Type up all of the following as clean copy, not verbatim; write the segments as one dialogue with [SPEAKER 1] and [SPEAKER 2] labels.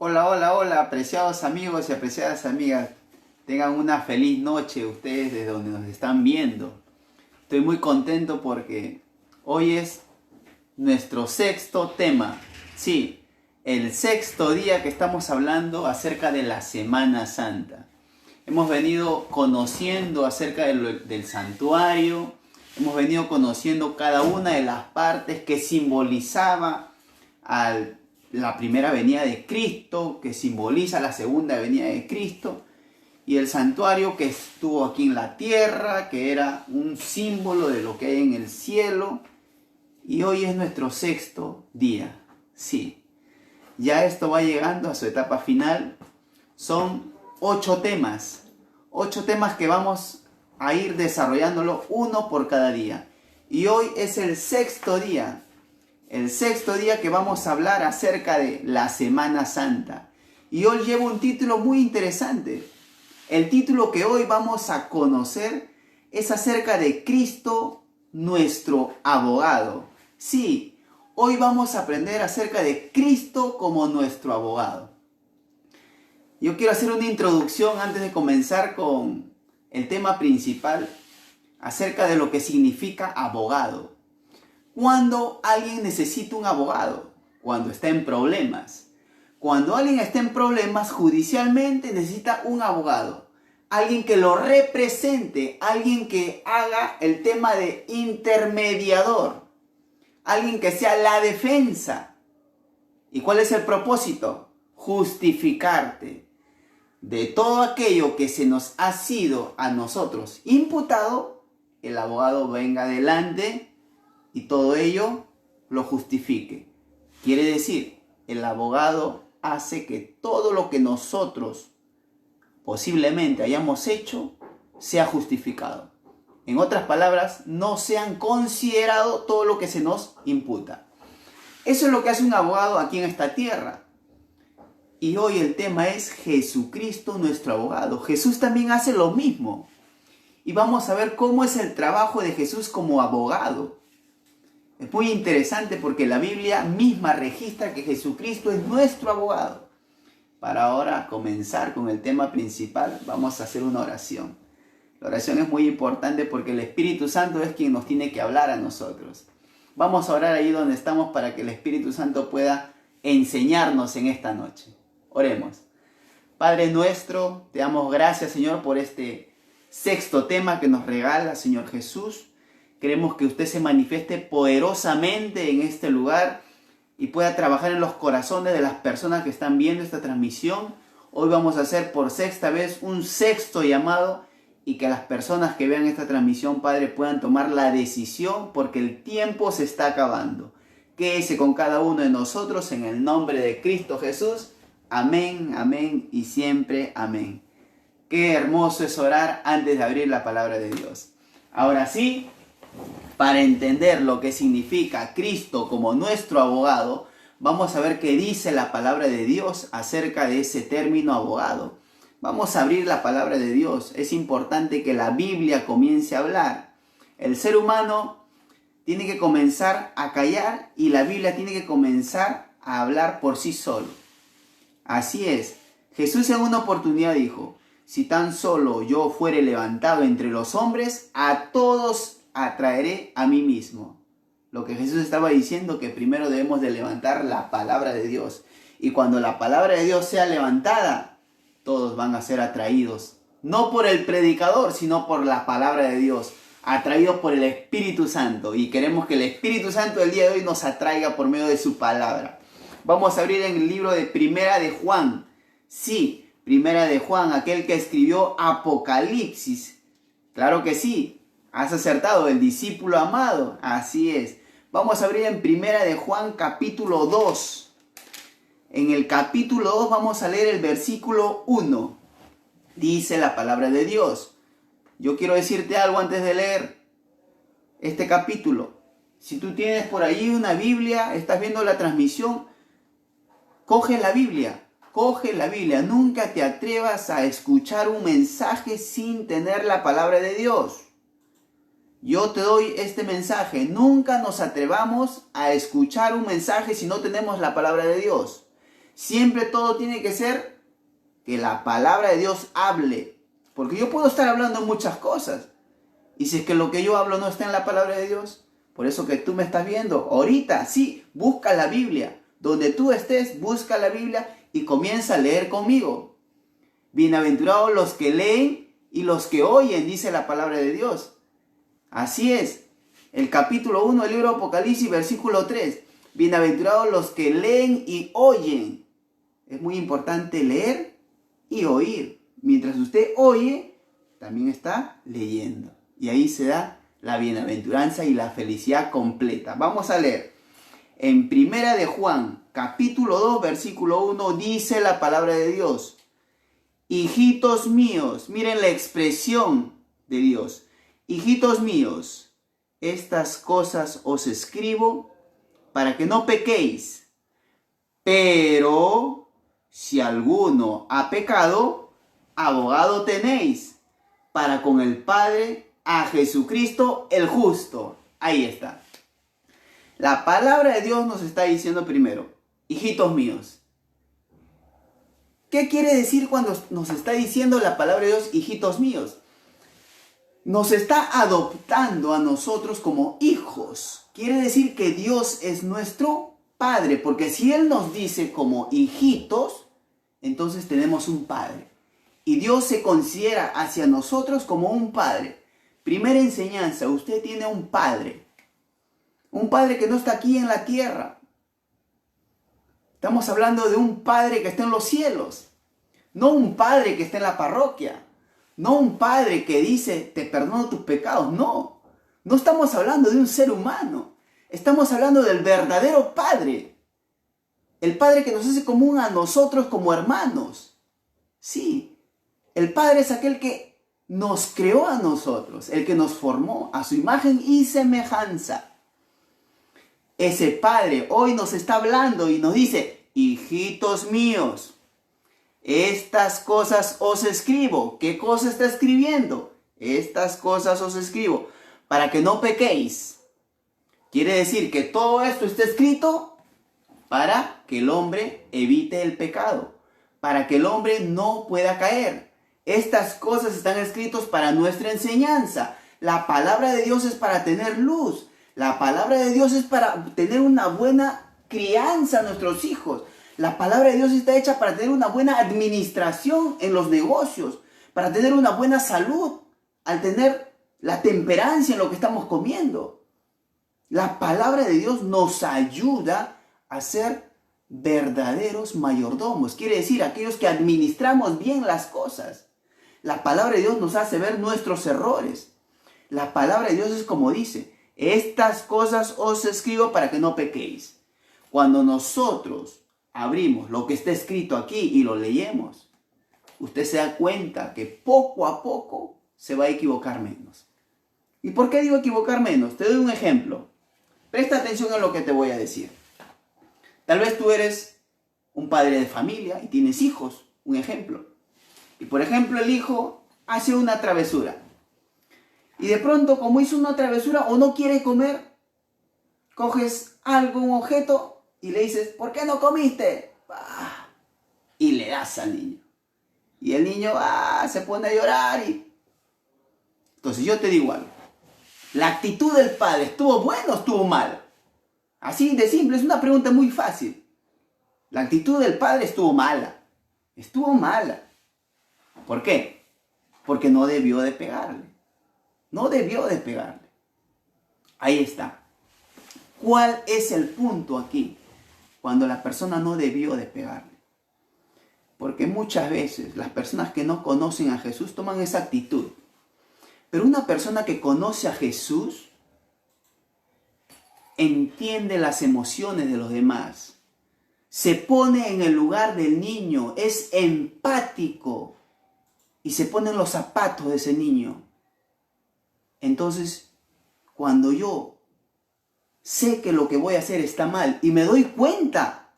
[SPEAKER 1] Hola, hola, hola, apreciados amigos y apreciadas amigas. Tengan una feliz noche ustedes desde donde nos están viendo. Estoy muy contento porque hoy es nuestro sexto tema. Sí, el sexto día que estamos hablando acerca de la Semana Santa. Hemos venido conociendo acerca del santuario. Hemos venido conociendo cada una de las partes que simbolizaba la primera venida de Cristo, que simboliza la segunda venida de Cristo, y el santuario que estuvo aquí en la tierra, que era un símbolo de lo que hay en el cielo, y hoy es nuestro sexto día. Sí, ya esto va llegando a su etapa final. Son 8 temas que vamos a ir desarrollándolo uno por cada día. Y hoy es el sexto día que vamos a hablar acerca de la Semana Santa. Y hoy lleva un título muy interesante. El título que hoy vamos a conocer es acerca de Cristo, nuestro abogado. Sí, hoy vamos a aprender acerca de Cristo como nuestro abogado. Yo quiero hacer una introducción antes de comenzar con el tema principal acerca de lo que significa abogado. Cuando alguien necesita un abogado, cuando está en problemas. Cuando alguien está en problemas judicialmente necesita un abogado. Alguien que lo represente, alguien que haga el tema de intermediador. Alguien que sea la defensa. ¿Y cuál es el propósito? Justificarte de todo aquello que se nos ha sido a nosotros imputado. El abogado venga adelante y todo ello lo justifique. Quiere decir, el abogado hace que todo lo que nosotros posiblemente hayamos hecho sea justificado. En otras palabras, no sean considerado todo lo que se nos imputa. Eso es lo que hace un abogado aquí en esta tierra. Y hoy el tema es Jesucristo nuestro abogado. Jesús también hace lo mismo. Y vamos a ver cómo es el trabajo de Jesús como abogado. Es muy interesante porque la Biblia misma registra que Jesucristo es nuestro abogado. Para ahora comenzar con el tema principal, vamos a hacer una oración. La oración es muy importante porque el Espíritu Santo es quien nos tiene que hablar a nosotros. Vamos a orar ahí donde estamos para que el Espíritu Santo pueda enseñarnos en esta noche. Oremos. Padre nuestro, te damos gracias, Señor, por este sexto tema que nos regala, Señor Jesús. Queremos que usted se manifieste poderosamente en este lugar y pueda trabajar en los corazones de las personas que están viendo esta transmisión. Hoy vamos a hacer por sexta vez un sexto llamado y que las personas que vean esta transmisión, Padre, puedan tomar la decisión porque el tiempo se está acabando. Quédese con cada uno de nosotros en el nombre de Cristo Jesús. Amén, amén y siempre amén. Qué hermoso es orar antes de abrir la palabra de Dios. Ahora sí, para entender lo que significa Cristo como nuestro abogado, vamos a ver qué dice la palabra de Dios acerca de ese término abogado. Vamos a abrir la palabra de Dios. Es importante que la Biblia comience a hablar. El ser humano tiene que comenzar a callar y la Biblia tiene que comenzar a hablar por sí solo. Así es. Jesús en una oportunidad dijo: si tan solo yo fuere levantado entre los hombres, a todos atraeré a mí mismo. Lo que Jesús estaba diciendo, que primero debemos de levantar la palabra de Dios. Y cuando la palabra de Dios sea levantada, todos van a ser atraídos. No por el predicador, sino por la palabra de Dios. Atraídos por el Espíritu Santo. Y queremos que el Espíritu Santo el día de hoy nos atraiga por medio de su palabra. Vamos a abrir en el libro de Primera de Juan. Sí, Primera de Juan, aquel que escribió Apocalipsis. Claro que sí. Has acertado, el discípulo amado. Así es. Vamos a abrir en Primera de Juan capítulo 2. En el capítulo 2 vamos a leer el versículo 1. Dice la palabra de Dios. Yo quiero decirte algo antes de leer este capítulo. Si tú tienes por ahí una Biblia, estás viendo la transmisión, coge la Biblia. Coge la Biblia. Nunca te atrevas a escuchar un mensaje sin tener la palabra de Dios. Yo te doy este mensaje. Nunca nos atrevamos a escuchar un mensaje si no tenemos la palabra de Dios. Siempre todo tiene que ser que la palabra de Dios hable. Porque yo puedo estar hablando muchas cosas. Y si es que lo que yo hablo no está en la palabra de Dios, por eso que tú me estás viendo, ahorita sí, busca la Biblia. Donde tú estés, busca la Biblia y comienza a leer conmigo. Bienaventurados los que leen y los que oyen, dice la palabra de Dios. Así es. El capítulo 1 del libro de Apocalipsis, versículo 3. Bienaventurados los que leen y oyen. Es muy importante leer y oír. Mientras usted oye, también está leyendo. Y ahí se da la bienaventuranza y la felicidad completa. Vamos a leer. En Primera de Juan, capítulo 2, versículo 1, dice la palabra de Dios. Hijitos míos, miren la expresión de Dios. Hijitos míos, estas cosas os escribo para que no pequéis. Pero si alguno ha pecado, abogado tenéis para con el Padre a Jesucristo el justo. Ahí está. La palabra de Dios nos está diciendo primero, hijitos míos. ¿Qué quiere decir cuando nos está diciendo la palabra de Dios, hijitos míos? Nos está adoptando a nosotros como hijos. Quiere decir que Dios es nuestro Padre, porque si Él nos dice como hijitos, entonces tenemos un Padre. Y Dios se considera hacia nosotros como un Padre. Primera enseñanza, usted tiene un Padre. Un Padre que no está aquí en la tierra. Estamos hablando de un Padre que está en los cielos. No un Padre que está en la parroquia. No un Padre que dice, te perdono tus pecados. No. No estamos hablando de un ser humano. Estamos hablando del verdadero Padre. El Padre que nos hace común a nosotros como hermanos. Sí. El Padre es aquel que nos creó a nosotros. El que nos formó a su imagen y semejanza. Ese Padre hoy nos está hablando y nos dice, hijitos míos, estas cosas os escribo. ¿Qué cosa está escribiendo? Estas cosas os escribo para que no pequéis. Quiere decir que todo esto está escrito para que el hombre evite el pecado, para que el hombre no pueda caer. Estas cosas están escritas para nuestra enseñanza. La palabra de Dios es para tener luz. La palabra de Dios es para tener una buena crianza a nuestros hijos. La palabra de Dios está hecha para tener una buena administración en los negocios, para tener una buena salud, al tener la temperancia en lo que estamos comiendo. La palabra de Dios nos ayuda a ser verdaderos mayordomos. Quiere decir, aquellos que administramos bien las cosas. La palabra de Dios nos hace ver nuestros errores. La palabra de Dios es como dice, estas cosas os escribo para que no pequéis. Cuando nosotros abrimos lo que está escrito aquí y lo leemos, usted se da cuenta que poco a poco se va a equivocar menos. ¿Y por qué digo equivocar menos? Te doy un ejemplo. Presta atención a lo que te voy a decir. Tal vez tú eres un padre de familia y tienes hijos, un ejemplo. Y por ejemplo el hijo hace una travesura. Y de pronto, como hizo una travesura o no quiere comer, coges algo, un objeto, y le dices, ¿por qué no comiste? Y le das al niño. Y el niño se pone a llorar. Entonces yo te digo algo. ¿La actitud del padre estuvo buena o estuvo mal? Así de simple, es una pregunta muy fácil. La actitud del padre estuvo mala. Estuvo mala. ¿Por qué? Porque no debió de pegarle. No debió de pegarle. Ahí está. ¿Cuál es el punto aquí? Cuando la persona no debió de pegarle. Porque muchas veces las personas que no conocen a Jesús toman esa actitud. Pero una persona que conoce a Jesús entiende las emociones de los demás. Se pone en el lugar del niño, es empático y se pone en los zapatos de ese niño. Entonces, cuando yo sé que lo que voy a hacer está mal y me doy cuenta,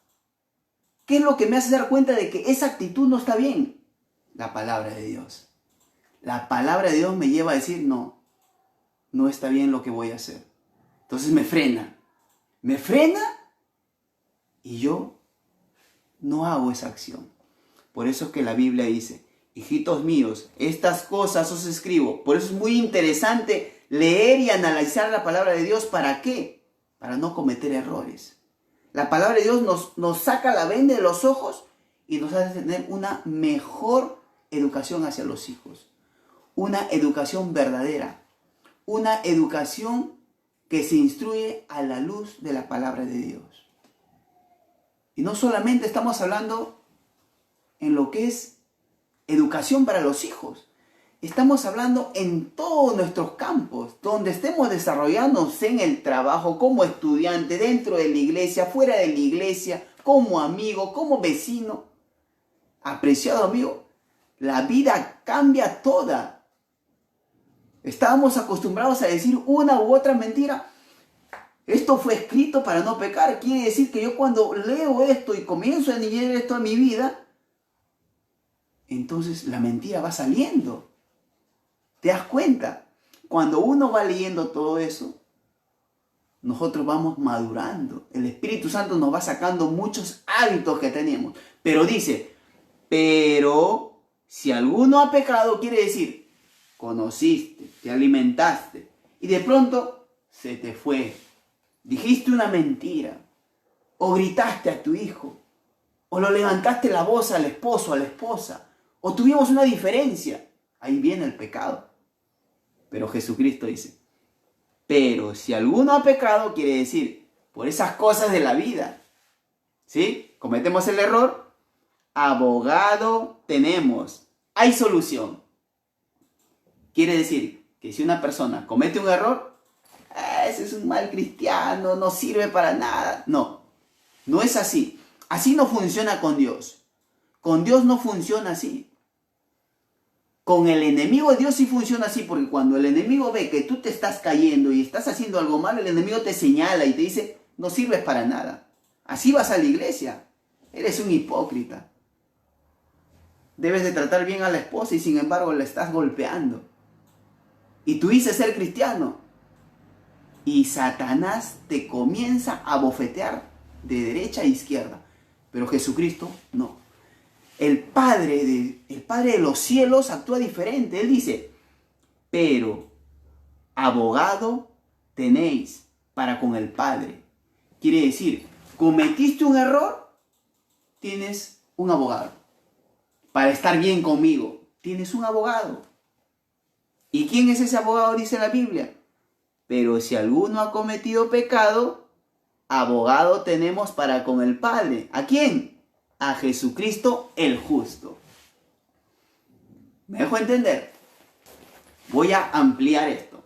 [SPEAKER 1] ¿qué es lo que me hace dar cuenta de que esa actitud no está bien? La palabra de Dios. La palabra de Dios me lleva a decir, no está bien lo que voy a hacer. Entonces me frena y yo no hago esa acción. Por eso es que la Biblia dice, hijitos míos, estas cosas os escribo. Por eso es muy interesante leer y analizar la palabra de Dios. ¿Para qué? Para no cometer errores. La palabra de Dios nos saca la venda de los ojos y nos hace tener una mejor educación hacia los hijos. Una educación verdadera. Una educación que se instruye a la luz de la palabra de Dios. Y no solamente estamos hablando en lo que es educación para los hijos. Estamos hablando en todos nuestros campos, donde estemos desarrollándonos en el trabajo, como estudiante, dentro de la iglesia, fuera de la iglesia, como amigo, como vecino. Apreciado amigo, la vida cambia toda. Estábamos acostumbrados a decir una u otra mentira. Esto fue escrito para no pecar. Quiere decir que yo cuando leo esto y comienzo a leer esto en mi vida, entonces la mentira va saliendo. ¿Te das cuenta? Cuando uno va leyendo todo eso, nosotros vamos madurando. El Espíritu Santo nos va sacando muchos hábitos que teníamos. Pero dice, pero si alguno ha pecado, quiere decir, conociste, te alimentaste y de pronto se te fue. Dijiste una mentira, o gritaste a tu hijo, o lo levantaste la voz al esposo, a la esposa, o tuvimos una diferencia. Ahí viene el pecado. Pero Jesucristo dice, pero si alguno ha pecado, quiere decir, por esas cosas de la vida, ¿sí? Cometemos el error, abogado tenemos, hay solución. Quiere decir que si una persona comete un error, ese es un mal cristiano, no sirve para nada. No, no es así. Así no funciona con Dios. Con Dios no funciona así. Con el enemigo de Dios sí funciona así, porque cuando el enemigo ve que tú te estás cayendo y estás haciendo algo malo, el enemigo te señala y te dice, no sirves para nada. Así vas a la iglesia. Eres un hipócrita. Debes de tratar bien a la esposa y sin embargo la estás golpeando. Y tú dices ser cristiano. Y Satanás te comienza a bofetear de derecha a izquierda. Pero Jesucristo no. El Padre de los cielos actúa diferente. Él dice, pero abogado tenéis para con el Padre. Quiere decir, cometiste un error, tienes un abogado. Para estar bien conmigo, tienes un abogado. ¿Y quién es ese abogado? Dice la Biblia. Pero si alguno ha cometido pecado, abogado tenemos para con el Padre. ¿A quién? A Jesucristo el justo. ¿Me dejo entender? Voy a ampliar esto.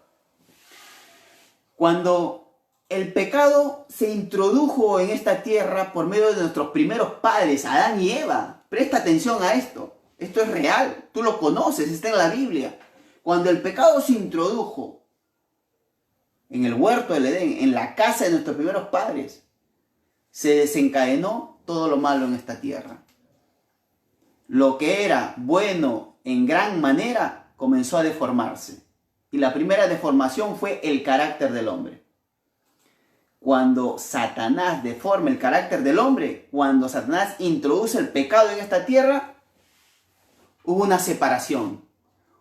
[SPEAKER 1] Cuando el pecado se introdujo en esta tierra por medio de nuestros primeros padres, Adán y Eva, presta atención a esto. Esto es real, tú lo conoces, está en la Biblia. Cuando el pecado se introdujo en el huerto del Edén, en la casa de nuestros primeros padres, se desencadenó todo lo malo en esta tierra. Lo que era bueno en gran manera comenzó a deformarse. Y la primera deformación fue el carácter del hombre. Cuando Satanás deforma el carácter del hombre, cuando Satanás introduce el pecado en esta tierra, hubo una separación.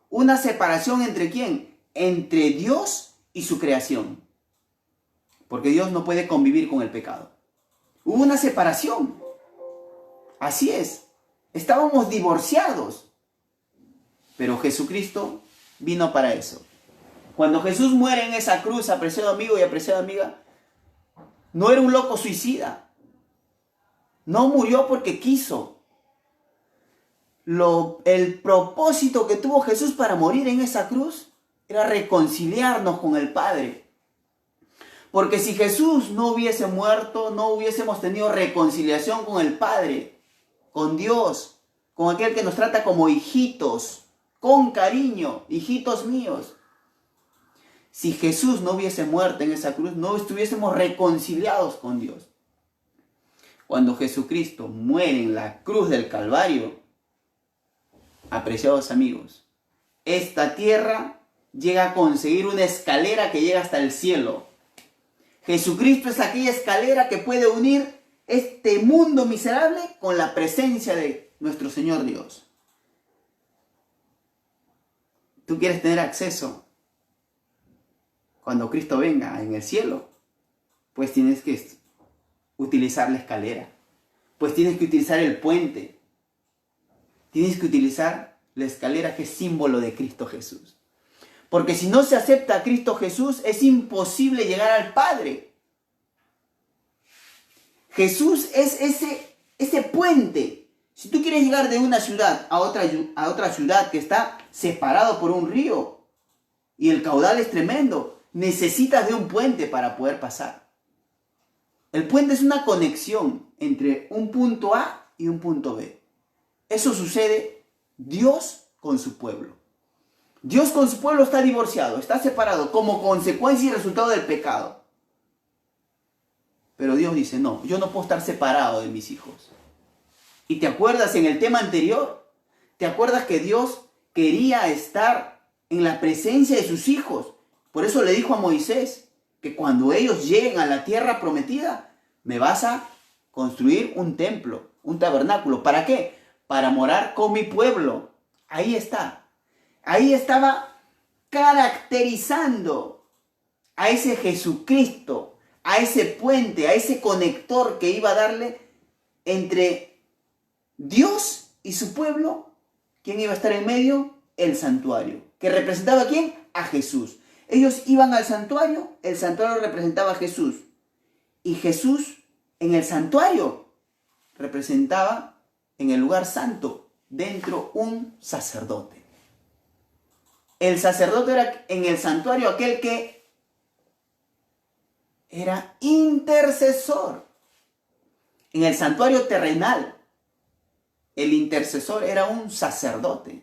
[SPEAKER 1] ¿Una separación entre quién? Entre Dios y su creación. Porque Dios no puede convivir con el pecado. Hubo una separación. Así es. Estábamos divorciados. Pero Jesucristo vino para eso. Cuando Jesús muere en esa cruz, apreciado amigo y apreciada amiga, no era un loco suicida. No murió porque quiso. El propósito que tuvo Jesús para morir en esa cruz era reconciliarnos con el Padre. Porque si Jesús no hubiese muerto, no hubiésemos tenido reconciliación con el Padre, con Dios, con aquel que nos trata como hijitos, con cariño, hijitos míos. Si Jesús no hubiese muerto en esa cruz, no estuviésemos reconciliados con Dios. Cuando Jesucristo muere en la cruz del Calvario, apreciados amigos, esta tierra llega a conseguir una escalera que llega hasta el cielo. Jesucristo es aquella escalera que puede unir este mundo miserable con la presencia de nuestro Señor Dios. Tú quieres tener acceso cuando Cristo venga en el cielo, pues tienes que utilizar la escalera, pues tienes que utilizar el puente, tienes que utilizar la escalera que es símbolo de Cristo Jesús. Porque si no se acepta a Cristo Jesús, es imposible llegar al Padre. Jesús es ese puente. Si tú quieres llegar de una ciudad a otra ciudad que está separado por un río y el caudal es tremendo, necesitas de un puente para poder pasar. El puente es una conexión entre un punto A y un punto B. Eso sucede Dios con su pueblo. Dios con su pueblo está divorciado, está separado como consecuencia y resultado del pecado. Pero Dios dice, no, yo no puedo estar separado de mis hijos. ¿Y te acuerdas en el tema anterior? ¿Te acuerdas que Dios quería estar en la presencia de sus hijos? Por eso le dijo a Moisés que cuando ellos lleguen a la tierra prometida, me vas a construir un templo, un tabernáculo. ¿Para qué? Para morar con mi pueblo. Ahí está. Ahí estaba caracterizando a ese Jesucristo, a ese puente, a ese conector que iba a darle entre Dios y su pueblo. ¿Quién iba a estar en medio? El santuario. ¿Que representaba a quién? A Jesús. Ellos iban al santuario, el santuario representaba a Jesús. Y Jesús en el santuario representaba en el lugar santo, dentro un sacerdote. El sacerdote era en el santuario aquel que era intercesor. En el santuario terrenal, el intercesor era un sacerdote.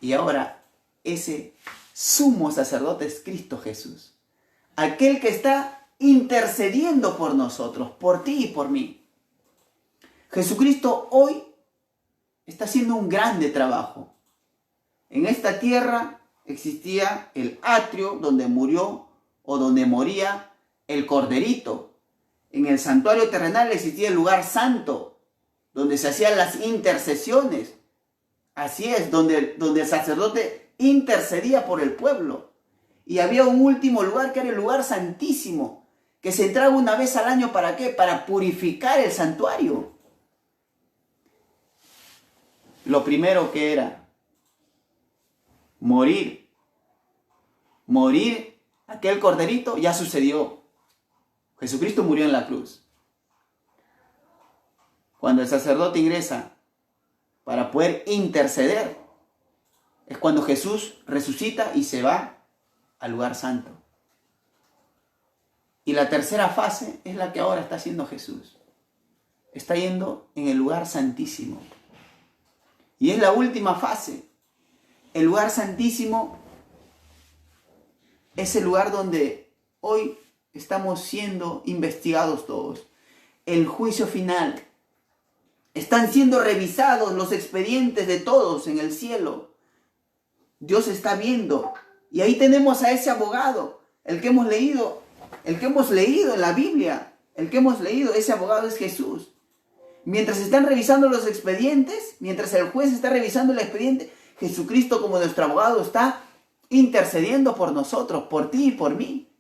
[SPEAKER 1] Y ahora ese sumo sacerdote es Cristo Jesús. Aquel que está intercediendo por nosotros, por ti y por mí. Jesucristo hoy está haciendo un grande trabajo. En esta tierra existía el atrio donde murió o donde moría el corderito. En el santuario terrenal existía el lugar santo, donde se hacían las intercesiones. Así es, donde el sacerdote intercedía por el pueblo. Y había un último lugar que era el lugar santísimo, que se entraba una vez al año. ¿Para qué? Para purificar el santuario. Lo primero que era morir aquel corderito, ya sucedió. Jesucristo murió en la cruz. Cuando el sacerdote ingresa para poder interceder, es cuando Jesús resucita y se va al lugar santo. Y la tercera fase es la que ahora está haciendo Jesús. Está yendo en el lugar santísimo. Y es la última fase. El lugar santísimo es el lugar donde hoy estamos siendo investigados todos. El juicio final. Están siendo revisados los expedientes de todos en el cielo. Dios está viendo. Y ahí tenemos a ese abogado, el que hemos leído en la Biblia. El que hemos leído, ese abogado es Jesús. Mientras están revisando los expedientes, mientras el juez está revisando el expediente, Jesucristo como nuestro abogado está intercediendo por nosotros, por ti y por mí.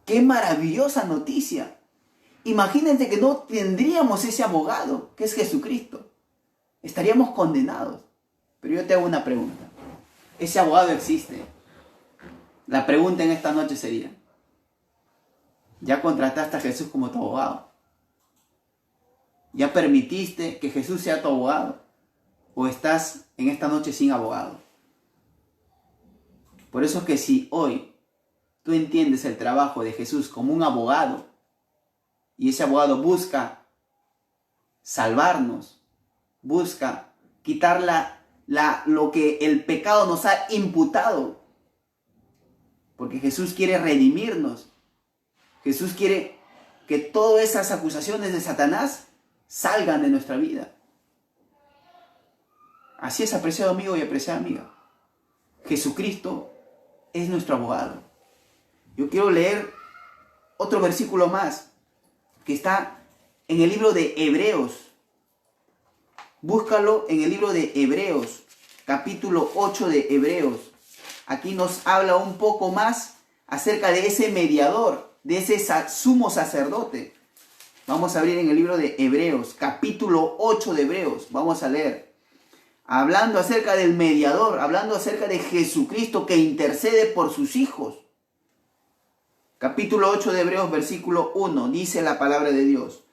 [SPEAKER 1] ¡Qué maravillosa noticia! Imagínense que no tendríamos ese abogado, que es Jesucristo. Estaríamos condenados. Pero yo te hago una pregunta. ¿Ese abogado existe? La pregunta en esta noche sería, ¿ya contrataste a Jesús como tu abogado? ¿Ya permitiste que Jesús sea tu abogado? ¿O estás en esta noche sin abogado? Por eso es que si hoy tú entiendes el trabajo de Jesús como un abogado, y ese abogado busca salvarnos, busca quitar lo que el pecado nos ha imputado, porque Jesús quiere redimirnos. Jesús quiere que todas esas acusaciones de Satanás salgan de nuestra vida. Así es, apreciado amigo y apreciada amiga. Jesucristo es nuestro abogado. Yo quiero leer otro versículo más. que está en el libro de Hebreos. Búscalo en el libro de Hebreos, capítulo 8 de Hebreos. Aquí nos habla un poco más acerca de ese mediador, de ese sumo sacerdote. Vamos a abrir en el libro de Hebreos, capítulo 8 de Hebreos. Vamos a leer. Hablando acerca del mediador, hablando acerca de Jesucristo que intercede por sus hijos. Capítulo 8 de Hebreos, versículo 1, dice la palabra de Dios.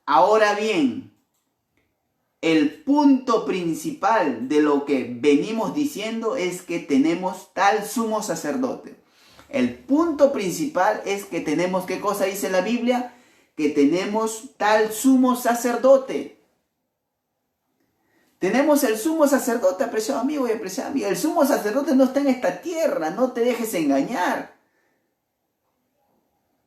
[SPEAKER 1] Ahora bien, el punto principal de lo que venimos diciendo es que tenemos tal sumo sacerdote. El punto principal es que tenemos, ¿qué cosa dice la Biblia? Que tenemos tal sumo sacerdote. Tenemos el sumo sacerdote, apreciado amigo y apreciada amiga. El sumo sacerdote no está en esta tierra, no te dejes engañar.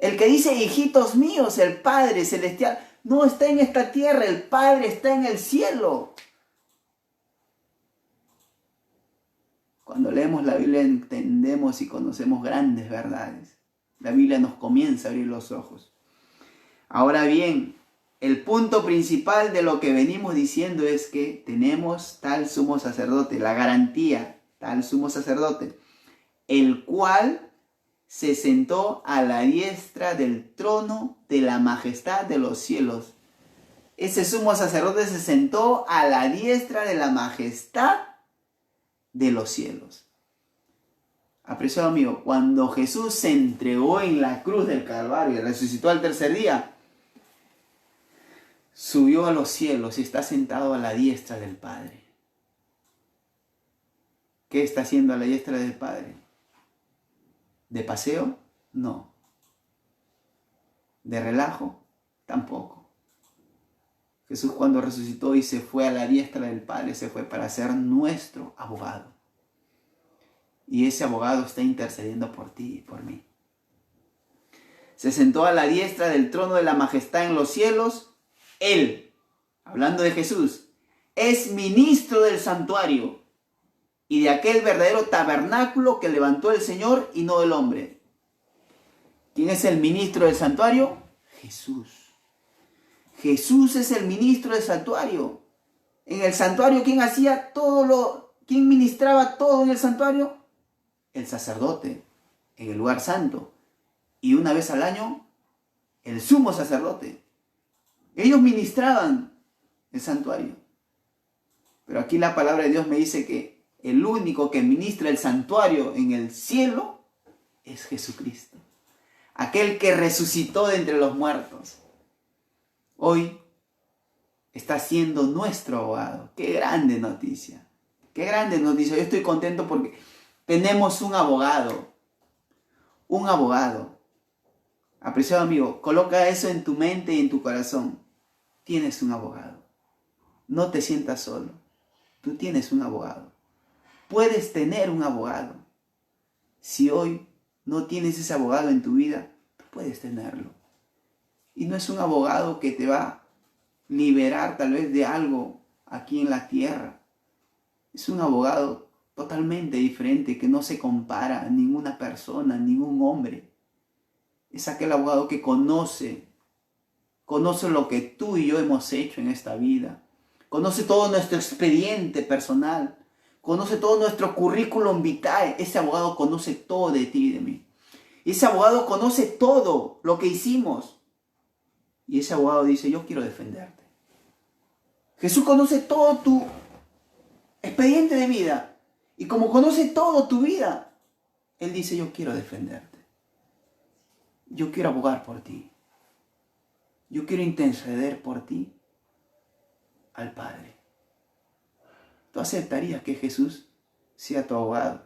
[SPEAKER 1] El que dice, hijitos míos, el Padre Celestial, no está en esta tierra, el Padre está en el cielo. Cuando leemos la Biblia entendemos y conocemos grandes verdades. La Biblia nos comienza a abrir los ojos. Ahora bien, el punto principal de lo que venimos diciendo es que tenemos tal sumo sacerdote, la garantía, tal sumo sacerdote, el cual se sentó a la diestra del trono de la majestad de los cielos. Ese sumo sacerdote se sentó a la diestra de la majestad de los cielos. Apreciado amigo, cuando Jesús se entregó en la cruz del Calvario y resucitó al tercer día, subió a los cielos y está sentado a la diestra del Padre. ¿Qué está haciendo a la diestra del Padre? ¿De paseo? No. ¿De relajo? Tampoco. Jesús cuando resucitó y se fue a la diestra del Padre, se fue para ser nuestro abogado. Y ese abogado está intercediendo por ti y por mí. Se sentó a la diestra del trono de la majestad en los cielos. Él, hablando de Jesús, es ministro del santuario y de aquel verdadero tabernáculo que levantó el Señor y no el hombre. ¿Quién es el ministro del santuario? Jesús. Jesús es el ministro del santuario. En el santuario, ¿quién hacía quién ministraba todo en el santuario? El sacerdote, en el lugar santo. Y una vez al año, el sumo sacerdote. Ellos ministraban el santuario. Pero aquí la palabra de Dios me dice que el único que ministra el santuario en el cielo es Jesucristo. Aquel que resucitó de entre los muertos. Hoy está siendo nuestro abogado. ¡Qué grande noticia! ¡Qué grande noticia! Yo estoy contento porque tenemos un abogado. Un abogado. Apreciado amigo, coloca eso en tu mente y en tu corazón. Tienes un abogado. No te sientas solo. Tú tienes un abogado. Puedes tener un abogado. Si hoy no tienes ese abogado en tu vida, tú puedes tenerlo. Y no es un abogado que te va a liberar tal vez de algo aquí en la tierra. Es un abogado totalmente diferente que no se compara a ninguna persona, a ningún hombre. Es aquel abogado que conoce lo que tú y yo hemos hecho en esta vida. Conoce todo nuestro expediente personal. Conoce todo nuestro currículum vitae. Ese abogado conoce todo de ti y de mí. Y ese abogado conoce todo lo que hicimos. Y ese abogado dice, yo quiero defenderte. Jesús conoce todo tu expediente de vida. Y como conoce todo tu vida, Él dice, yo quiero defenderte. Yo quiero abogar por ti. Yo quiero interceder por ti al Padre. ¿Tú aceptarías que Jesús sea tu abogado?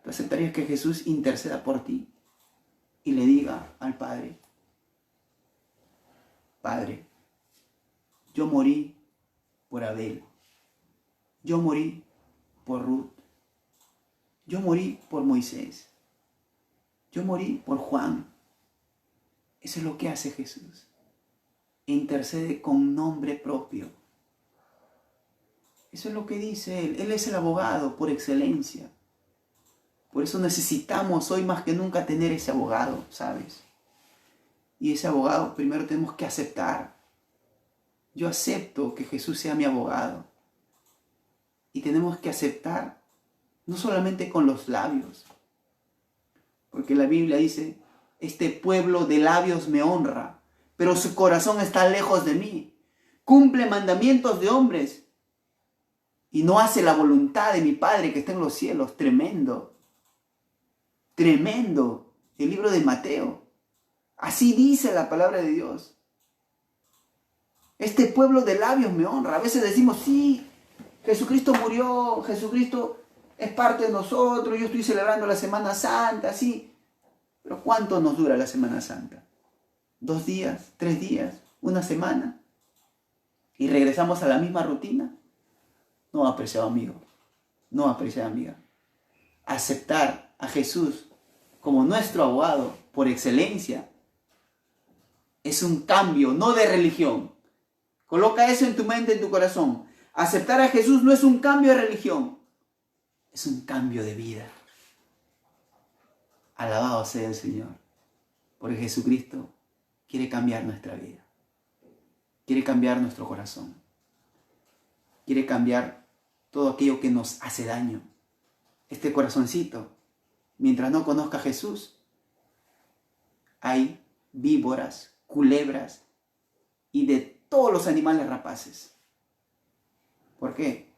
[SPEAKER 1] ¿Tú aceptarías que Jesús interceda por ti y le diga al Padre, Padre, yo morí por Abel, yo morí por Ruth, yo morí por Moisés, yo morí por Juan? Eso es lo que hace Jesús. Intercede con nombre propio. Eso es lo que dice Él. Él es el abogado por excelencia. Por eso necesitamos hoy más que nunca tener ese abogado, ¿sabes? Y ese abogado primero tenemos que aceptar. Yo acepto que Jesús sea mi abogado. Y tenemos que aceptar, no solamente con los labios, porque la Biblia dice, este pueblo de labios me honra, pero su corazón está lejos de mí. Cumple mandamientos de hombres y no hace la voluntad de mi Padre que está en los cielos. Tremendo. Tremendo. El libro de Mateo. Así dice la palabra de Dios. Este pueblo de labios me honra. A veces decimos, sí, Jesucristo murió, Jesucristo es parte de nosotros, yo estoy celebrando la Semana Santa, sí. Pero ¿cuánto nos dura la Semana Santa? ¿2 días? ¿3 días? ¿1 semana? ¿Y regresamos a la misma rutina? No, apreciado amigo. No, apreciada amiga. Aceptar a Jesús como nuestro abogado por excelencia es un cambio, no de religión. Coloca eso en tu mente, en tu corazón. Aceptar a Jesús no es un cambio de religión, es un cambio de vida. Alabado sea el Señor, porque Jesucristo quiere cambiar nuestra vida. Quiere cambiar nuestro corazón. Quiere cambiar todo aquello que nos hace daño. Este corazoncito, mientras no conozca a Jesús, hay víboras, culebras y de todos los animales rapaces. ¿Por qué?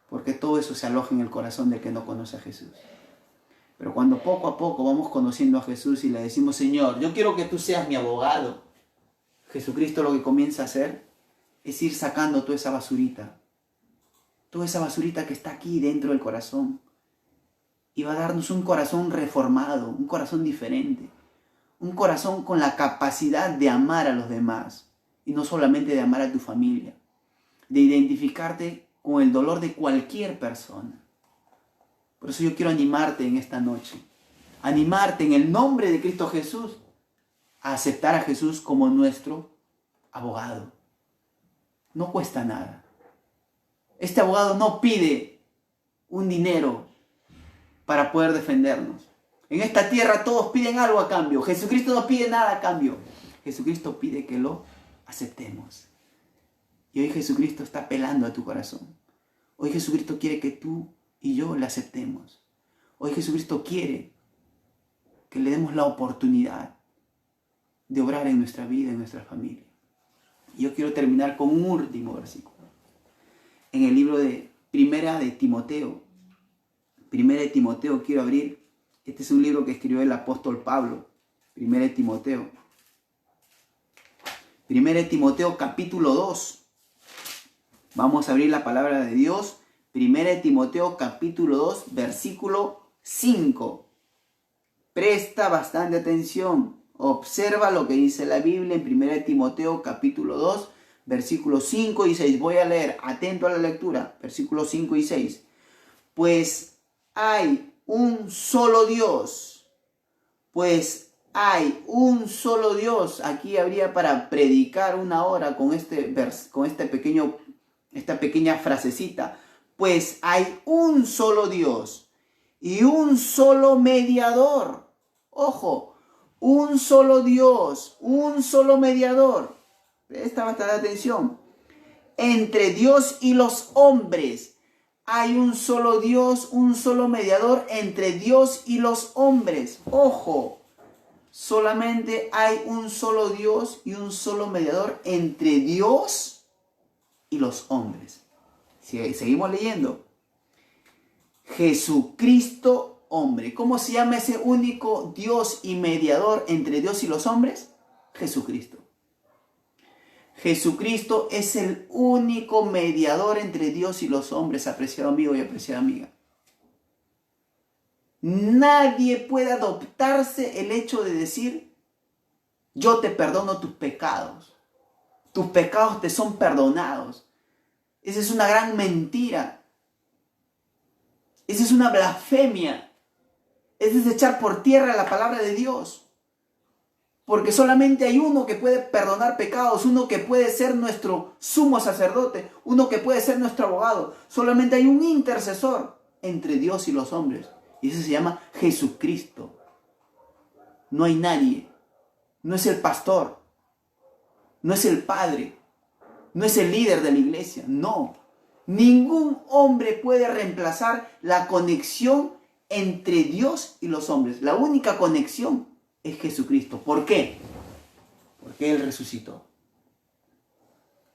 [SPEAKER 1] Porque todo eso se aloja en el corazón del que no conoce a Jesús. Pero cuando poco a poco vamos conociendo a Jesús y le decimos, Señor, yo quiero que tú seas mi abogado, Jesucristo lo que comienza a hacer es ir sacando toda esa basurita que está aquí dentro del corazón. Y va a darnos un corazón reformado, un corazón diferente, un corazón con la capacidad de amar a los demás y no solamente de amar a tu familia, de identificarte con el dolor de cualquier persona. Por eso yo quiero animarte en esta noche, animarte en el nombre de Cristo Jesús a aceptar a Jesús como nuestro abogado. No cuesta nada. Este abogado no pide un dinero para poder defendernos. En esta tierra todos piden algo a cambio. Jesucristo no pide nada a cambio. Jesucristo pide que lo aceptemos. Y hoy Jesucristo está apelando a tu corazón. Hoy Jesucristo quiere que tú y yo le aceptemos. Hoy Jesucristo quiere que le demos la oportunidad de obrar en nuestra vida, en nuestra familia. Y yo quiero terminar con un último versículo. En el libro de Primera de Timoteo. Primera de Timoteo quiero abrir. Este es un libro que escribió el apóstol Pablo. Primera de Timoteo. Primera de Timoteo capítulo 2. Vamos a abrir la palabra de Dios. Primera de Timoteo capítulo 2, versículo 5. Presta bastante atención. Observa lo que dice la Biblia en Primera de Timoteo capítulo 2, versículos 5 y 6. Voy a leer, atento a la lectura, versículos 5 y 6. Pues hay un solo Dios. Pues hay un solo Dios. Aquí habría para predicar 1 hora con esta pequeña frasecita. Pues hay un solo Dios y un solo mediador. Ojo, un solo Dios, un solo mediador. Presta bastante atención. Entre Dios y los hombres. Hay un solo Dios, un solo mediador entre Dios y los hombres. Ojo, solamente hay un solo Dios y un solo mediador entre Dios y los hombres. Seguimos leyendo. Jesucristo, hombre. ¿Cómo se llama ese único Dios y mediador entre Dios y los hombres? Jesucristo. Jesucristo es el único mediador entre Dios y los hombres, apreciado amigo y apreciada amiga. Nadie puede adoptarse el hecho de decir, yo te perdono tus pecados. Tus pecados te son perdonados. Esa es una gran mentira. Esa es una blasfemia. Ese es echar por tierra la palabra de Dios. Porque solamente hay uno que puede perdonar pecados, uno que puede ser nuestro sumo sacerdote, uno que puede ser nuestro abogado. Solamente hay un intercesor entre Dios y los hombres. Y ese se llama Jesucristo. No hay nadie no es el pastor, no es el padre, no es el líder de la iglesia, no. Ningún hombre puede reemplazar la conexión entre Dios y los hombres. La única conexión es Jesucristo. ¿Por qué? Porque Él resucitó.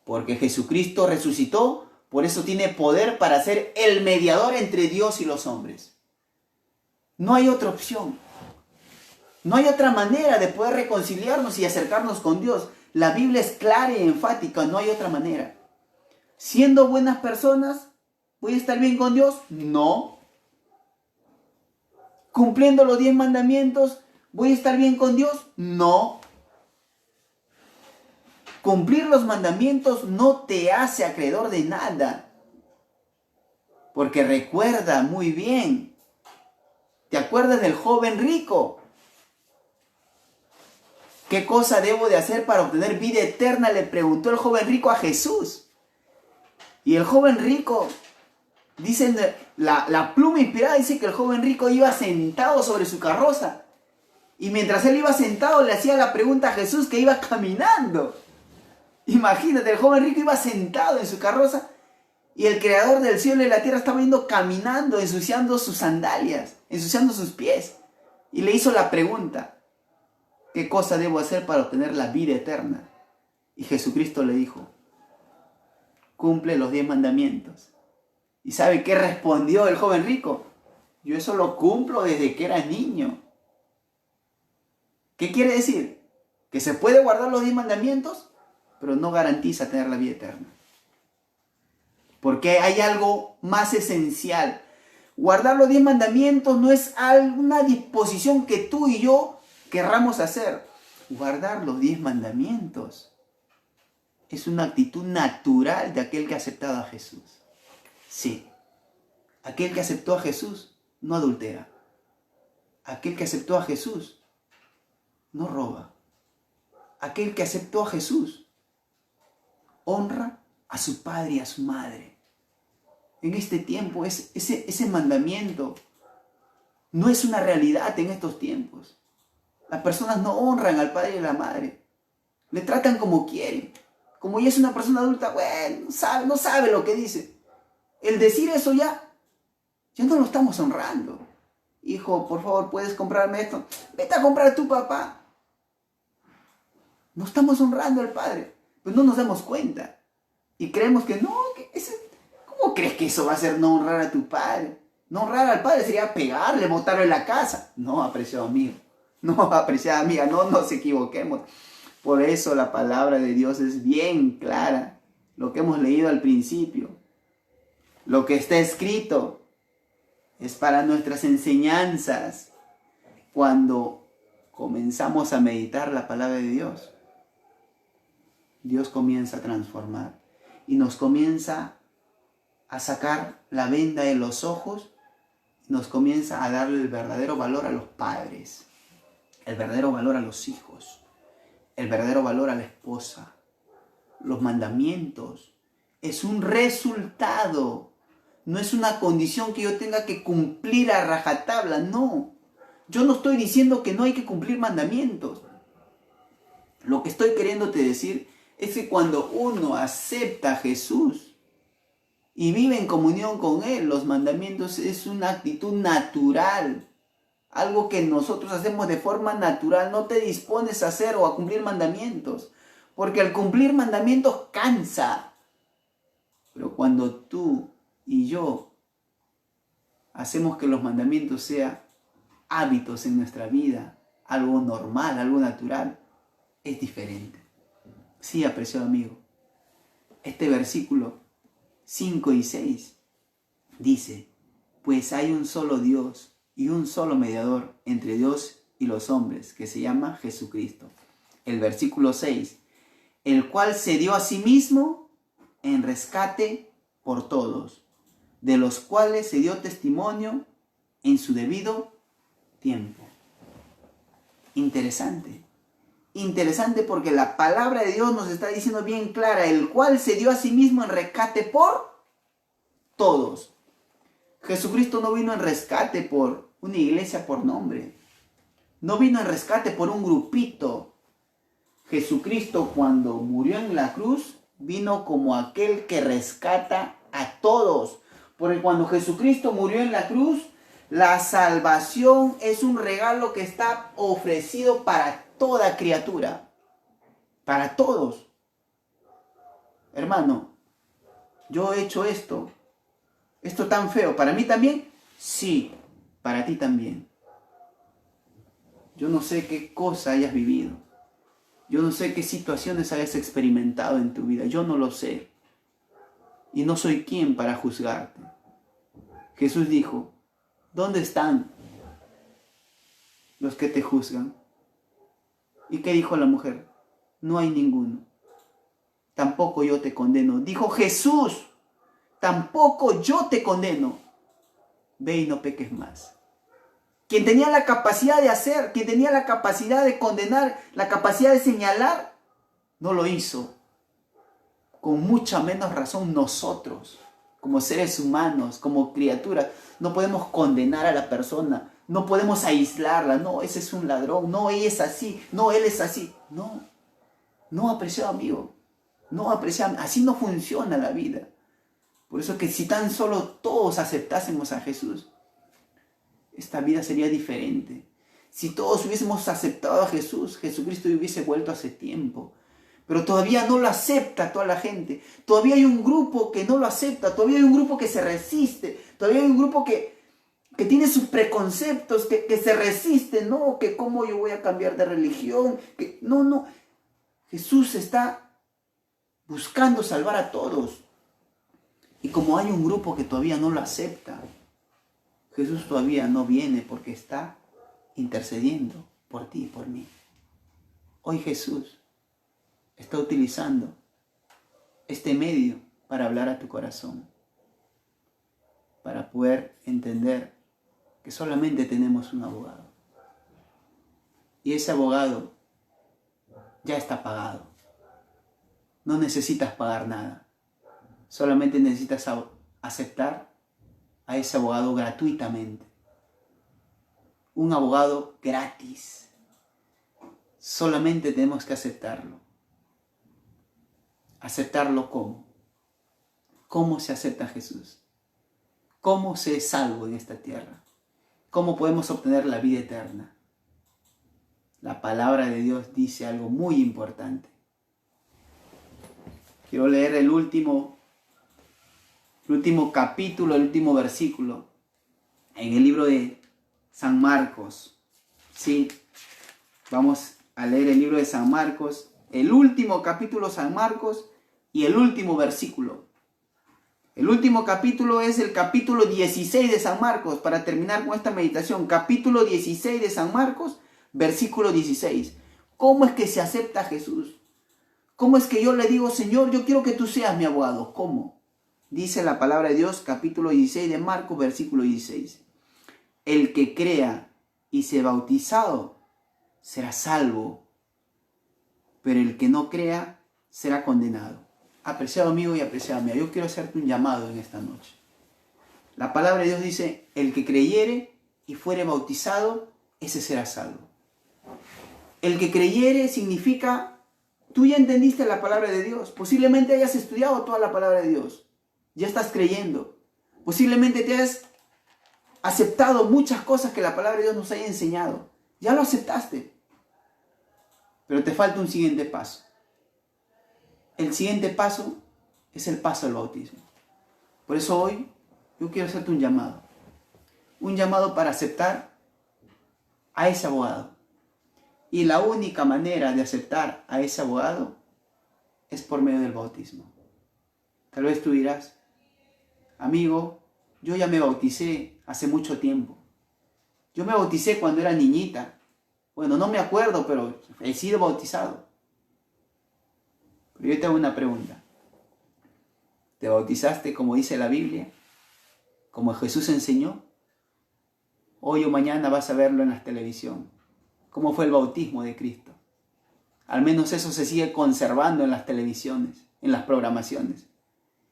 [SPEAKER 1] Porque Jesucristo resucitó, por eso tiene poder para ser el mediador entre Dios y los hombres. No hay otra opción. No hay otra manera de poder reconciliarnos y acercarnos con Dios. La Biblia es clara y enfática, no hay otra manera. Siendo buenas personas, ¿voy a estar bien con Dios? No. ¿Cumpliendo los 10 mandamientos, voy a estar bien con Dios? No. Cumplir los mandamientos no te hace acreedor de nada. Porque recuerda muy bien, ¿te acuerdas del joven rico? ¿Qué cosa debo de hacer para obtener vida eterna? Le preguntó el joven rico a Jesús. Y el joven rico, dicen, la pluma inspirada dice que el joven rico iba sentado sobre su carroza. Y mientras él iba sentado le hacía la pregunta a Jesús que iba caminando. Imagínate, el joven rico iba sentado en su carroza y el creador del cielo y la tierra estaba yendo caminando, ensuciando sus sandalias, ensuciando sus pies. Y le hizo la pregunta, ¿qué cosa debo hacer para obtener la vida eterna? Y Jesucristo le dijo, cumple los 10 mandamientos. ¿Y sabe qué respondió el joven rico? Yo eso lo cumplo desde que era niño. ¿Qué quiere decir? Que se puede guardar los 10 mandamientos, pero no garantiza tener la vida eterna. Porque hay algo más esencial. Guardar los 10 mandamientos no es una disposición que tú y yo querramos hacer. Guardar los 10 mandamientos es una actitud natural de aquel que ha aceptado a Jesús. Sí, aquel que aceptó a Jesús no adultera. Aquel que aceptó a Jesús no roba. Aquel que aceptó a Jesús honra a su padre y a su madre. En este tiempo ese mandamiento no es una realidad en estos tiempos. Las personas no honran al padre y a la madre. Le tratan como quieren. Como ya es una persona adulta, bueno, no sabe lo que dice. El decir eso ya no lo estamos honrando. Hijo, por favor, ¿puedes comprarme esto? Vete a comprar a tu papá. No estamos honrando al padre. Pues no nos damos cuenta. Y creemos que no, ¿cómo crees que eso va a ser no honrar a tu padre? No honrar al padre sería pegarle, botarlo en la casa. No, apreciado amigo. No, apreciada amiga, no nos equivoquemos. Por eso la palabra de Dios es bien clara. Lo que hemos leído al principio. Lo que está escrito es para nuestras enseñanzas. Cuando comenzamos a meditar la palabra de Dios, Dios comienza a transformar y nos comienza a sacar la venda de los ojos, nos comienza a darle el verdadero valor a los padres, el verdadero valor a los hijos, el verdadero valor a la esposa. Los mandamientos es un resultado, no es una condición que yo tenga que cumplir a rajatabla, no. Yo no estoy diciendo que no hay que cumplir mandamientos. Lo que estoy queriéndote decir es que cuando uno acepta a Jesús y vive en comunión con Él, los mandamientos es una actitud natural. Algo que nosotros hacemos de forma natural. No te dispones a hacer o a cumplir mandamientos. Porque al cumplir mandamientos cansa. Pero cuando tú y yo hacemos que los mandamientos sean hábitos en nuestra vida, algo normal, algo natural, es diferente. Sí, apreciado amigo. Este versículo 5 y 6 dice, pues hay un solo Dios y un solo mediador entre Dios y los hombres, que se llama Jesucristo. El versículo 6, el cual se dio a sí mismo en rescate por todos, de los cuales se dio testimonio en su debido tiempo. Interesante. Interesante porque la palabra de Dios nos está diciendo bien clara, el cual se dio a sí mismo en rescate por todos. Jesucristo no vino en rescate por una iglesia por nombre. No vino en rescate por un grupito. Jesucristo cuando murió en la cruz vino como aquel que rescata a todos. Porque cuando Jesucristo murió en la cruz, la salvación es un regalo que está ofrecido para toda criatura. Para todos. Hermano, yo he hecho esto tan feo. ¿Para mí también? Sí, para ti también. Yo no sé qué cosa hayas vivido. Yo no sé qué situaciones hayas experimentado en tu vida. Yo no lo sé. Y no soy quien para juzgarte. Jesús dijo, ¿dónde están los que te juzgan? ¿Y qué dijo la mujer? No hay ninguno. Tampoco yo te condeno. Dijo Jesús, tampoco yo te condeno. Ve y no peques más. Quien tenía la capacidad de hacer, quien tenía la capacidad de condenar, la capacidad de señalar, no lo hizo. Con mucha menos razón nosotros, como seres humanos, como criaturas, no podemos condenar a la persona, no podemos aislarla. No, ese es un ladrón, no, ella es así, no, él es así. No, apreciado amigo, no, apreciado, así no funciona la vida. Por eso que si tan solo todos aceptásemos a Jesús, esta vida sería diferente. Si todos hubiésemos aceptado a Jesús, Jesucristo hubiese vuelto hace tiempo. Pero todavía no lo acepta toda la gente. Todavía hay un grupo que no lo acepta. Todavía hay un grupo que se resiste. Todavía hay un grupo que tiene sus preconceptos, que se resiste. No, que cómo yo voy a cambiar de religión. No. Jesús está buscando salvar a todos. Y como hay un grupo que todavía no lo acepta, Jesús todavía no viene porque está intercediendo por ti y por mí. Hoy Jesús está utilizando este medio para hablar a tu corazón, para poder entender que solamente tenemos un abogado. Y ese abogado ya está pagado. No necesitas pagar nada. Solamente necesitas aceptar a ese abogado gratuitamente. Un abogado gratis. Solamente tenemos que aceptarlo. ¿Aceptarlo cómo? ¿Cómo se acepta a Jesús? ¿Cómo se es salvo en esta tierra? ¿Cómo podemos obtener la vida eterna? La palabra de Dios dice algo muy importante. Quiero leer el último capítulo, el último versículo en el libro de San Marcos. Sí, vamos a leer el libro de San Marcos, el último capítulo San Marcos y el último versículo. El último capítulo es el capítulo 16 de San Marcos, para terminar con esta meditación. Capítulo 16 de San Marcos, versículo 16. ¿Cómo es que se acepta a Jesús? ¿Cómo es que yo le digo, Señor, yo quiero que tú seas mi abogado? ¿Cómo? Dice la palabra de Dios, capítulo 16 de Marcos, versículo 16. El que crea y sea bautizado será salvo, pero el que no crea será condenado. Apreciado amigo y apreciada amiga, yo quiero hacerte un llamado en esta noche. La palabra de Dios dice, el que creyere y fuere bautizado, ese será salvo. El que creyere significa, tú ya entendiste la palabra de Dios. Posiblemente hayas estudiado toda la palabra de Dios. Ya estás creyendo. Posiblemente te has aceptado muchas cosas que la palabra de Dios nos haya enseñado. Ya lo aceptaste. Pero te falta un siguiente paso. El siguiente paso es el paso al bautismo. Por eso hoy yo quiero hacerte un llamado. Un llamado para aceptar a ese abogado. Y la única manera de aceptar a ese abogado es por medio del bautismo. Tal vez tú dirás, amigo, yo ya me bauticé hace mucho tiempo. Yo me bauticé cuando era niñita. Bueno, no me acuerdo, pero he sido bautizado. Pero yo te hago una pregunta. ¿Te bautizaste como dice la Biblia? ¿Como Jesús enseñó? Hoy o mañana vas a verlo en la televisión. ¿Cómo fue el bautismo de Cristo? Al menos eso se sigue conservando en las televisiones, en las programaciones.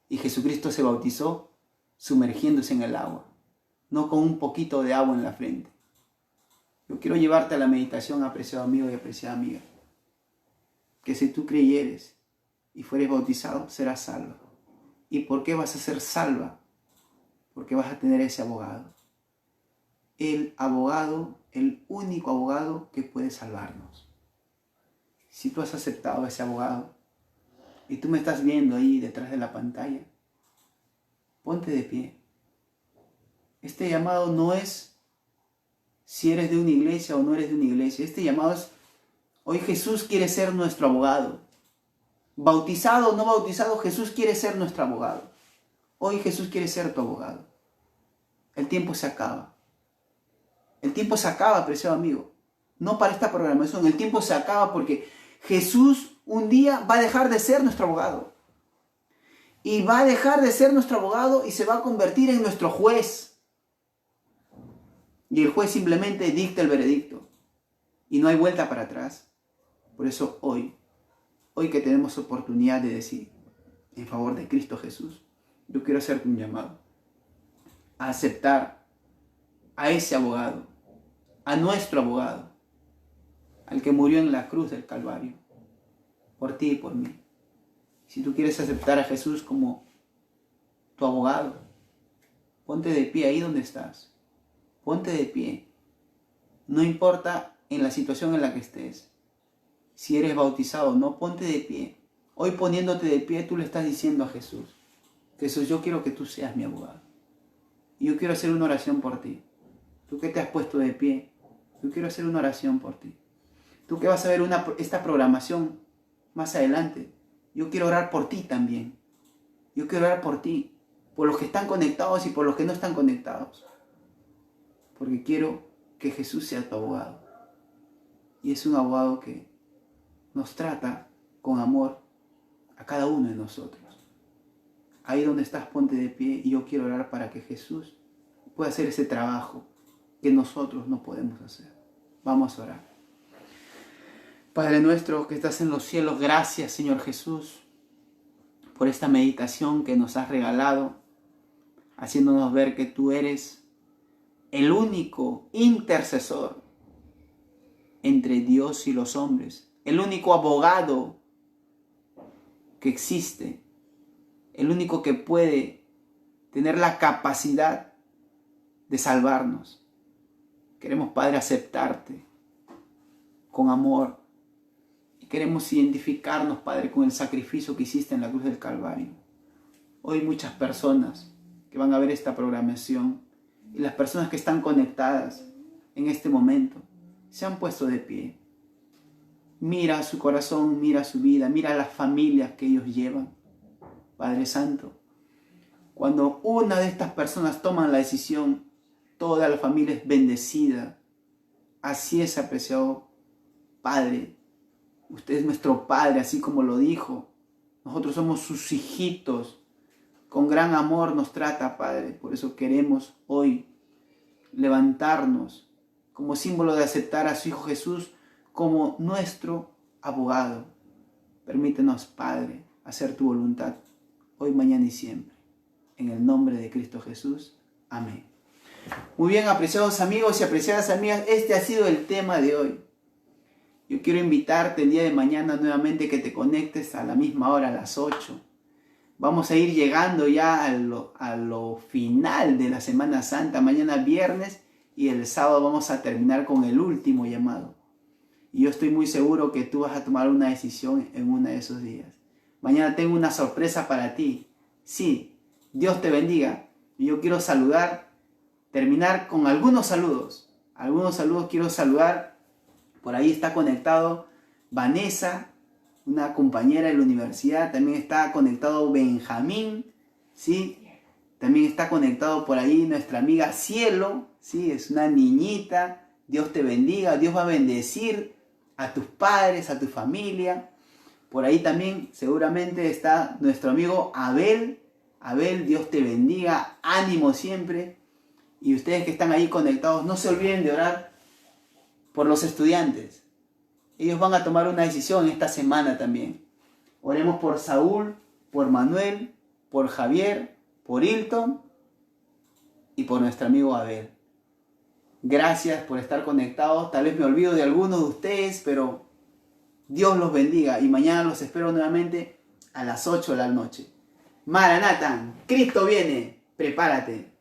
[SPEAKER 1] Y Jesucristo se bautizó sumergiéndose en el agua, no con un poquito de agua en la frente. Yo quiero llevarte a la meditación, apreciado amigo y apreciada amiga. que si tú creyeres y fueres bautizado, serás salvo. ¿Y por qué vas a ser salva? Porque vas a tener ese abogado. El abogado, el único abogado que puede salvarnos. Si tú has aceptado a ese abogado y tú me estás viendo ahí detrás de la pantalla, ponte de pie. Este llamado no es si eres de una iglesia o no eres de una iglesia. Este llamado es, hoy Jesús quiere ser nuestro abogado. Bautizado o no bautizado, Jesús quiere ser nuestro abogado. Hoy Jesús quiere ser tu abogado. El tiempo se acaba. El tiempo se acaba, preciado amigo. No para esta programación. El tiempo se acaba porque Jesús un día va a dejar de ser nuestro abogado. Y va a dejar de ser nuestro abogado y se va a convertir en nuestro juez. Y el juez simplemente dicta el veredicto. Y no hay vuelta para atrás. Por eso hoy que tenemos oportunidad de decir en favor de Cristo Jesús, yo quiero hacerte un llamado a aceptar a ese abogado, a nuestro abogado, al que murió en la cruz del Calvario, por ti y por mí. Si tú quieres aceptar a Jesús como tu abogado, ponte de pie ahí donde estás. Ponte de pie. No importa en la situación en la que estés. Si eres bautizado o no, ponte de pie. Hoy poniéndote de pie, tú le estás diciendo a Jesús, Jesús, yo quiero que tú seas mi abogado. Y yo quiero hacer una oración por ti. Tú que te has puesto de pie, yo quiero hacer una oración por ti. Tú que vas a ver esta programación más adelante, yo quiero orar por ti también. Yo quiero orar por ti, por los que están conectados y por los que no están conectados. Porque quiero que Jesús sea tu abogado. Y es un abogado que nos trata con amor a cada uno de nosotros. Ahí donde estás, ponte de pie y yo quiero orar para que Jesús pueda hacer ese trabajo que nosotros no podemos hacer. Vamos a orar. Padre nuestro que estás en los cielos, gracias Señor Jesús por esta meditación que nos has regalado, haciéndonos ver que tú eres el único intercesor entre Dios y los hombres, el único abogado que existe, el único que puede tener la capacidad de salvarnos. Queremos, Padre, aceptarte con amor y queremos identificarnos, Padre, con el sacrificio que hiciste en la cruz del Calvario. Hoy muchas personas que van a ver esta programación y las personas que están conectadas en este momento se han puesto de pie. Mira su corazón, mira su vida, mira las familias que ellos llevan. Padre Santo, cuando una de estas personas toma la decisión, toda la familia es bendecida. Así es, apreciado Padre. Usted es nuestro Padre, así como lo dijo. Nosotros somos sus hijitos. Con gran amor nos trata, Padre. Por eso queremos hoy levantarnos como símbolo de aceptar a su Hijo Jesús como nuestro abogado. Permítenos, Padre, hacer tu voluntad hoy, mañana y siempre. En el nombre de Cristo Jesús. Amén. Muy bien, apreciados amigos y apreciadas amigas, este ha sido el tema de hoy. Yo quiero invitarte el día de mañana nuevamente que te conectes a la misma hora, a las 8. Vamos a ir llegando ya a lo final de la Semana Santa, mañana viernes, y el sábado vamos a terminar con el último llamado. Y yo estoy muy seguro que tú vas a tomar una decisión en uno de esos días. Mañana tengo una sorpresa para ti. Sí, Dios te bendiga. Y yo quiero terminar con algunos saludos. Algunos saludos quiero saludar. Por ahí está conectado Vanessa, una compañera de la universidad. También está conectado Benjamín, ¿sí? También está conectado por ahí nuestra amiga Cielo, ¿sí? Es una niñita. Dios te bendiga. Dios va a bendecir a tus padres, a tu familia. Por ahí también seguramente está nuestro amigo Abel. Abel, Dios te bendiga. Ánimo siempre. Y ustedes que están ahí conectados, no se olviden de orar por los estudiantes. Ellos van a tomar una decisión esta semana también. Oremos por Saúl, por Manuel, por Javier, por Hilton y por nuestro amigo Abel. Gracias por estar conectados. Tal vez me olvido de algunos de ustedes, pero Dios los bendiga y mañana los espero nuevamente a las 8 de la noche. Maranatha, Cristo viene, prepárate.